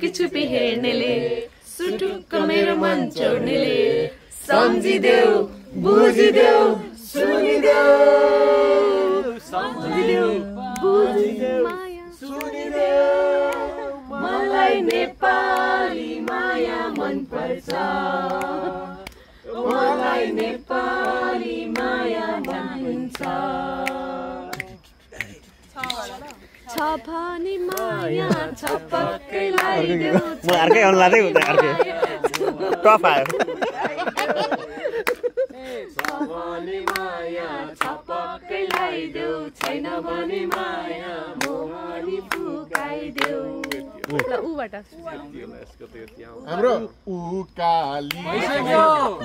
छुपी हेर्नेले सुटुक्क मेरो मन चोर्नेले सम्झिदेऊ बुझिदेऊ सुनिदेऊ सम्झिदेऊ बुझिदेऊ सुनिदेऊ मलाई नेपाली माया मन पर्छ मलाई नेपाली माया मन हुन्छ छ भने माया छ पक्कै लगाइदेऊ म अर्कै अनुलादै हुँदै अर्कै टप आयो छ भने माया छ पक्कै लगाइदेऊ छैन भने माया मोहनी फुकाइदेऊ ल उबाट हाम्रो उकाली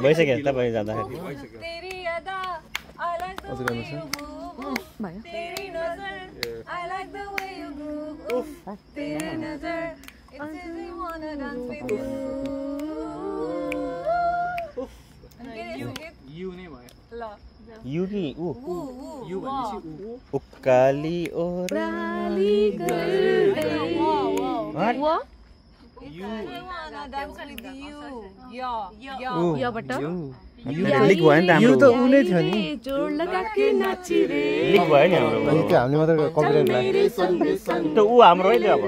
भइसक्यो तपाईँ जाँदाखेरि तेरी यादा I like the way you move तेरी नजर I like the way you move तेरी नजर It says I wanna dance with you you नै भयो ल यु कि उ यू भनेपछि उ उकाली ओराली गर्दै What? I wanna dance with you बाट लिक भयो नि त हाम्रो यो त उले थियो नि जोड लगा के नाची रे लिक भयो नि हाम्रो त्यो हामीले मात्र कपिराइट लाग्यो त्यो उ हाम्रो है त्यो अब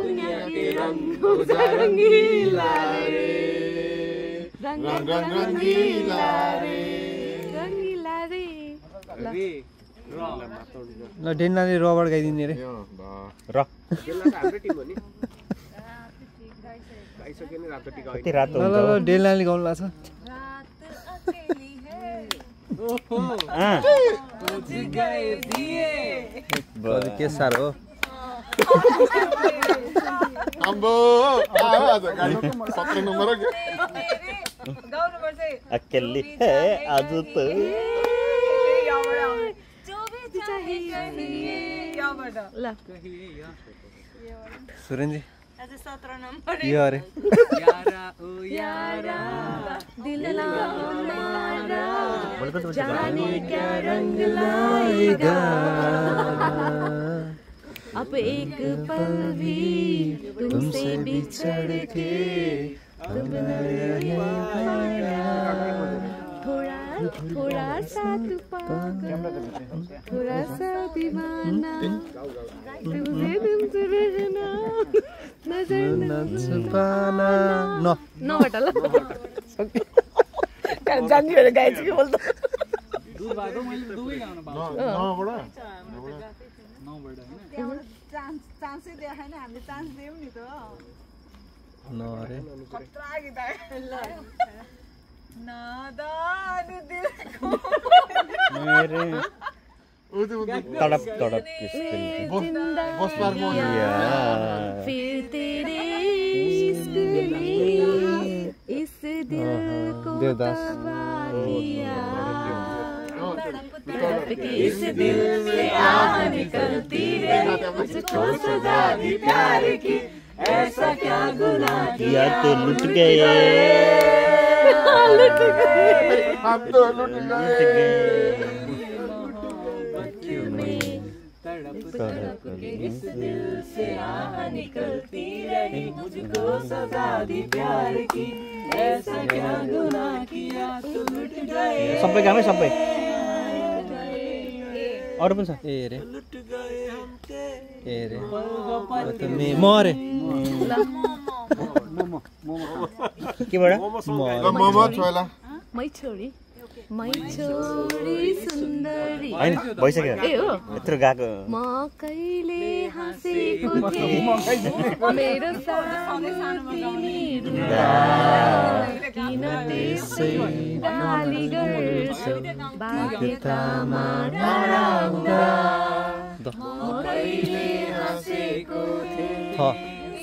रंगीला रे रंगीला रे रंगीला रे रे ल डेन्नाले रबाट गाइदिने रे र गेला त हाम्रो टिम हो नि गाइसक्यो नि रातो टिका कति रातो ल हुन्छ ल डेन्नाले गाउनु लाग्छ रात अकेली है ओहो अँ बुझ गए दिए बरु के साह्रो हो आम्बो आयो आज गाडी 17 नम्बर हो के गाउनु पर्छ अकेली है आज त ल सुरेनजी आज 17 नम्बर यो अरे यारा ओ यारा दिल लगाना बोल कस्तो जाने क्या रंग लाएगा अब एक पल भी तुमसे बिछड़ के अब नहीं पाया थोड़ा सा तू पागल थोड़ा सा दीवाना तुमसे रहना नजर नछुपाना न नबाट ल जान्ने भएर गाइछु कि बोल्दा दु बाटो मैले दुवै गाउन पाउँछु नबाट नौबाट हैन चान्सै देखाएन हामीले चान्स दियौँ नि त न अरे खतरा गीत आयो नादान दिलको मेरे उ त्यो तडप तडप किस बस पार म फिर तेरे इश्क ने इस दिल को देवदास। तबाह किया तड़प के इस दिल से आग निकलती रही मुझको सजा दी प्यार की ऐसा क्या गुनाह या तो लुट गए लुट गए हम तो लुट गए तड़प इस दिल से आह निकलती रही मुझको सजा दी प्यार की ऐसा क्या गुनाह किया तू लुट गए सबै गामै सबै अरु पनि छ ए रे ए रे म अरे केबाट मोमो छोला मै छोरी सुन्दरी हैन भइसक्यो ए हो यत्रो गाको म कहिले हाँसेको थिएँ मेरो सानो किन त्यसै गाली गर्छौ बाध्यतामा टाढा हुँदा म कहिले हाँसेको थिएँ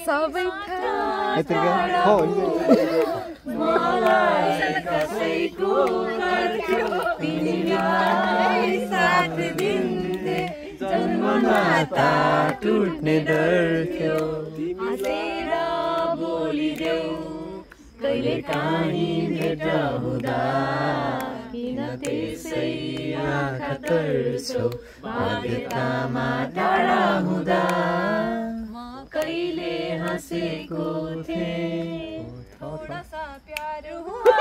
सबै थाहा मलाई कसैको गर्थ्यो तिमीलाई साथ दिन्थे जन्मनाता टुट्ने डर थियो हाँसेर बोलिदेऊ कहिले काहीँ भेट हुँदा किन त्यसै आँखा तर्छौ बाध्यतामा टाढा हुँदा कहिले हाँसेको थिएँ थोड़ा सा प्यार हुआ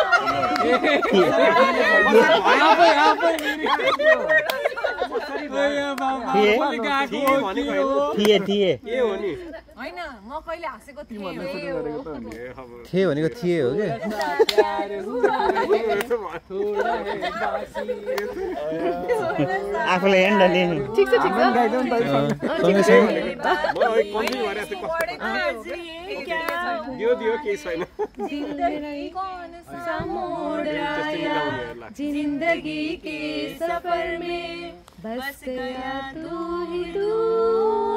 होइन म कहिले हाँसेको थिएँ भनेको थिए हो कि आफूले हेर्न नि ठिक छ जिंदगी के सफर में बस गया तू ही तू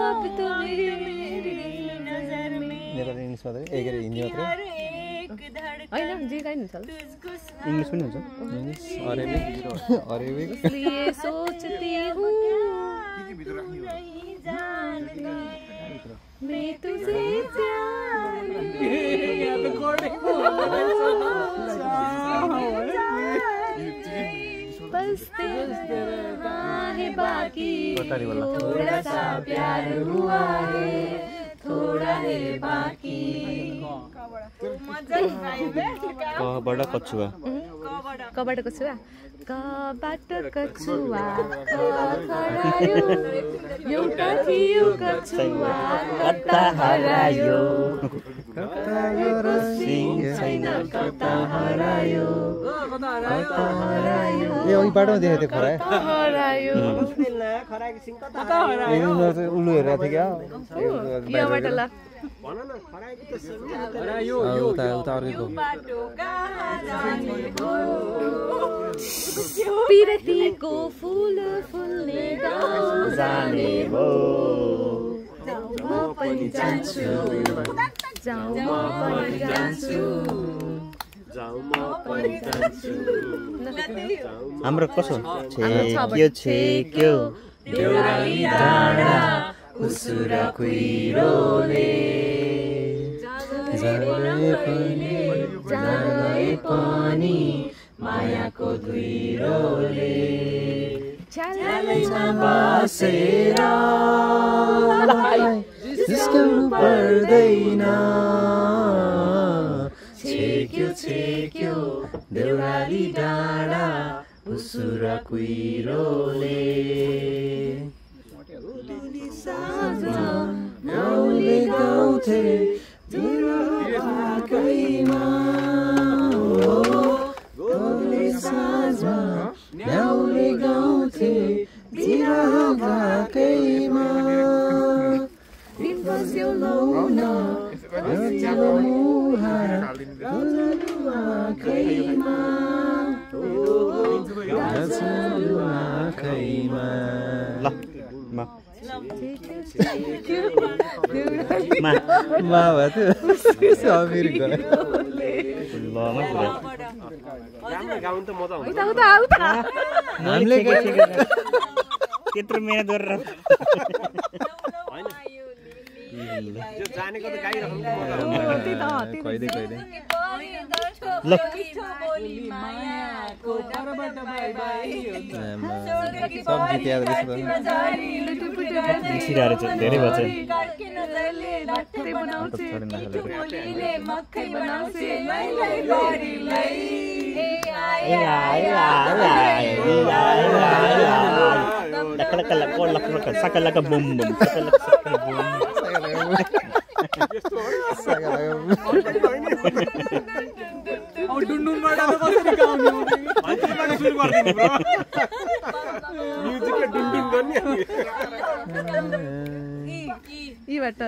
अब तो मेरी नजर में नेपाली इङ्ग्लिस मात्रै हिन्दी मात्रै होइन जे गाइनु छ इङ्ग्लिस पनि हुन्छ इङ्ग्लिस अरेबिक इसलिए सोचती हूँ मैं तुझे बस तेरा है बाकी थोड़ा सा प्यार हुआ है थोड़ा है बाकी कबाट कछुवा कबाट कछुवा कबाट कछुवा एउटा थियो कछुवा कता हरायो छैन कता हरायो ए अघि बाटोमा देखेको थियो हरायो उल्लु हेरेको थियो क्या यहाँबाट ल उता अर्को पिरतीको फूल फुल्ने जाने भो म पनि जान्छु जाऊ म पनि जान्छु हाम्रो कसो छेक्यो देउराली डाँडा उसुर कुहिरोले जाँदै पनि मायाको दुईरोले छ्यालैमा बसेर जिस्काउनु पर्दैन छेक्यो देउराली डाँडा उसुर कुहिरोले न्याउले गाउँथे तिरकैमा गोली साँझमा न्याउले गाउँथे तिरकैमा दिन बस्यो लौन रचिलो मुहार आँखैमा आँखैमा ल मा भयो त्यो समीर गयो हामीले त्यत्रो मेहनत गरेर ल सब जित्या धेरै भन्छ sakalaka bum bum sakalaka bum डुन्डुनबाट कसरी गाउने हो मान्छेबाट सुरु गर्दिनु ब्रो म्युजिकले डुन्डुन गर्ने यीबाट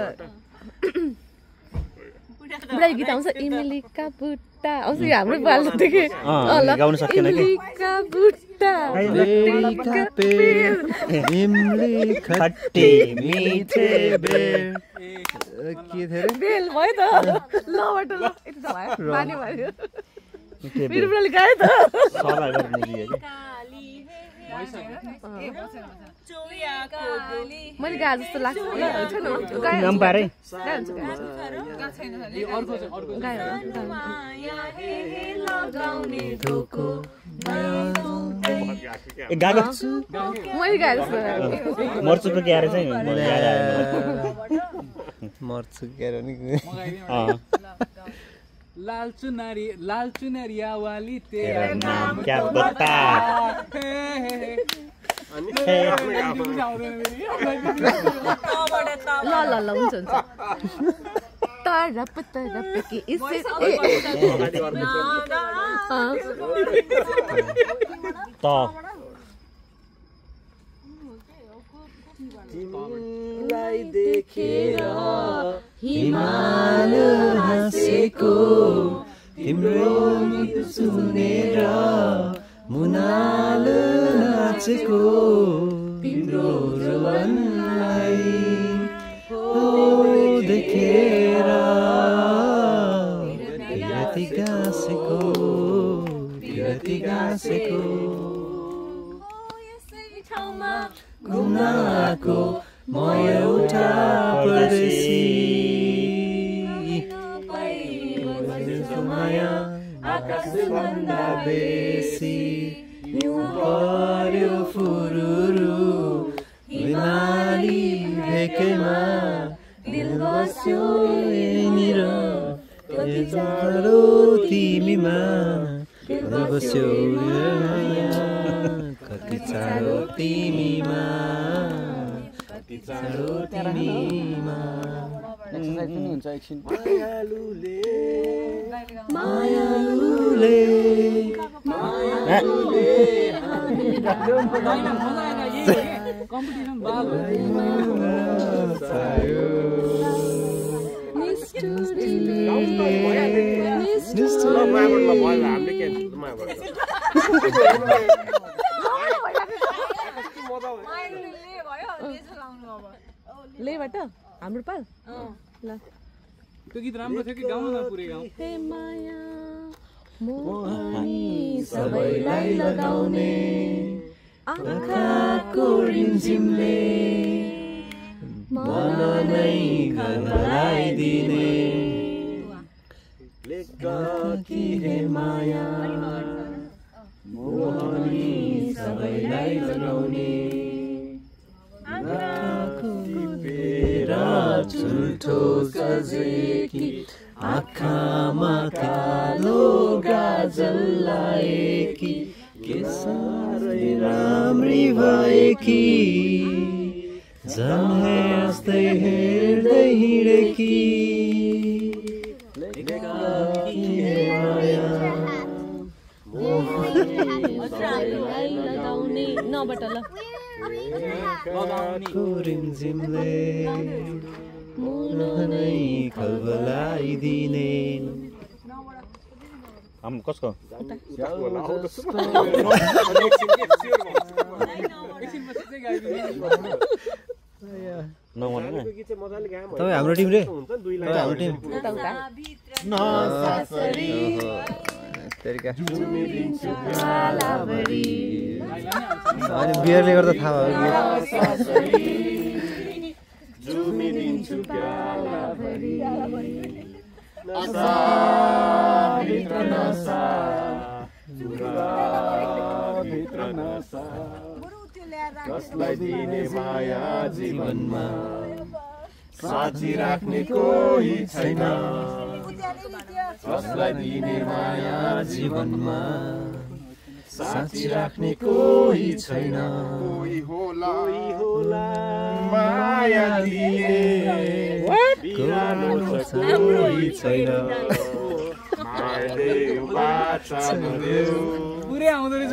बुढाई गीत आउँछ इमलीका बुट्टा आउँछ हाम्रो बाल्नु देखे गाउन सक्दैन के इमलीका बुट्टा बेलका पेड़ इमली खट्टी मीठे बेर के थियो रे बेल भयो त लबाट ल यति त भयो बानी भयो मेरो बुढाले गायो त सला गर्ने गीत मैले गाए जस्तो लाग्छ छैन नाम पारे ए गाएको मैले गाए जस्तो मर्चुको ग्यारे चाहिँ मर्छु क्या नि लाल चुनरिया वाली तेरा नाम क्या बता ल हुन्छ तरप के इससे तिमीलाई देखेर हिमाल हाँसेको तिम्रो गीत सुनेर मुनाल नाचेको तिम्रो रोवनलाई देखेर विरती गाँसेको घुम्नको म एउटा परदेशी माया आकाशभन्दा बेसी हिउँ पर्यो फुरुरु हिमाली भेकेमा दिल बस्यो यहीँनिर कति चाँडो तिमीमा दिल बस्यो कति चाँडो तिमीमा कति चाँडो तिमीमा एक्सरसाइज पनि हुन्छ एकछिन मायालुले कम्पिटिसन लेबाट हाम्रो पाल ल त्यो गीत राम्रो थियो कि गाउँ न पुरै गाउँ हे माया मोहनी सबैलाई लगाउने आँखाको रिमझिमले मन नै घबराइदिने लेखकी हे माया मोहनी सबैलाई लगाउने आँखाको टिपेर झुल्ठो सजेकी आँखामा कालो गाजल लाएकी के साह्रै राम्री भएकी झन् जस्तै हेर्दै हिँडेकी लेखकी हे माया लगाउने नबाट ल रिमझिमले मन नै खलबलाइदिने कसको तपाईँ हाम्रो टिम रे हाम्रो टिम अनि बियरले गर्दा थाहा कसलाई दिने माया जीवनमा साँची राख्ने कोही छैन कसलाई दिने माया जीवनमा साँची राख्ने कोही छैन कोही होला माया दिए कोही छैन माया देऊ बाचा नदेऊ पुरै आउँदो रहेछ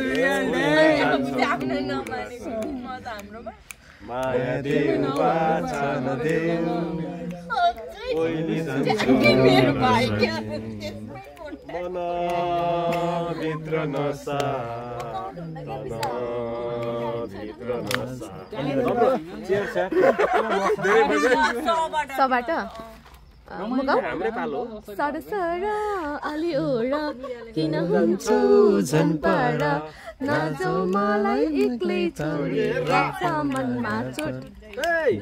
माया देऊ बाचा नदेऊ मन भित्र नसा सबाट सरसरा अलि ओरा किन हुन्छौ झन् पर नजाऊ मलाई एक्लै छोडी मनमा चोट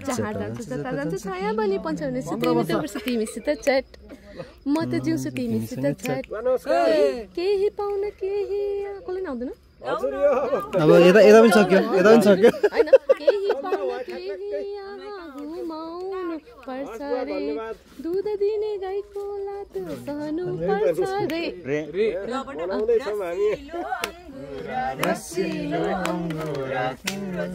जहाँ जान्छु जता जान्छु छाया बनी पन्छाउनेछु तिमी त वर्ष तिमीसित चट म त जिउँछु तिमीसित चट केही पाउन केही कसले नआउँदैन अब यता पनि सक्यो होइन केही पाउन केही घुमाउनु पर्छ रे दुध दिने गाईको लात सहनु पर्छ रे रसिलो अङ्गुरा तिम्रो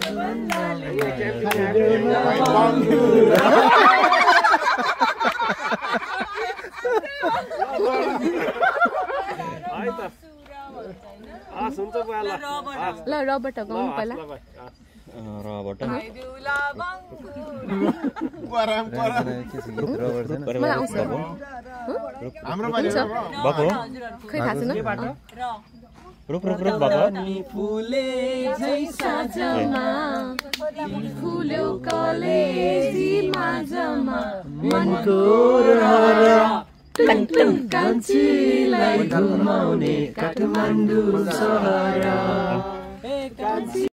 ल रबाट गाउँ पहिला खै थाहा छैन फुले जैसा जमा फुल्यो कलेजी माझमा मनको रहर कान्छीलाई घुमाउने काठमाडौँ सहर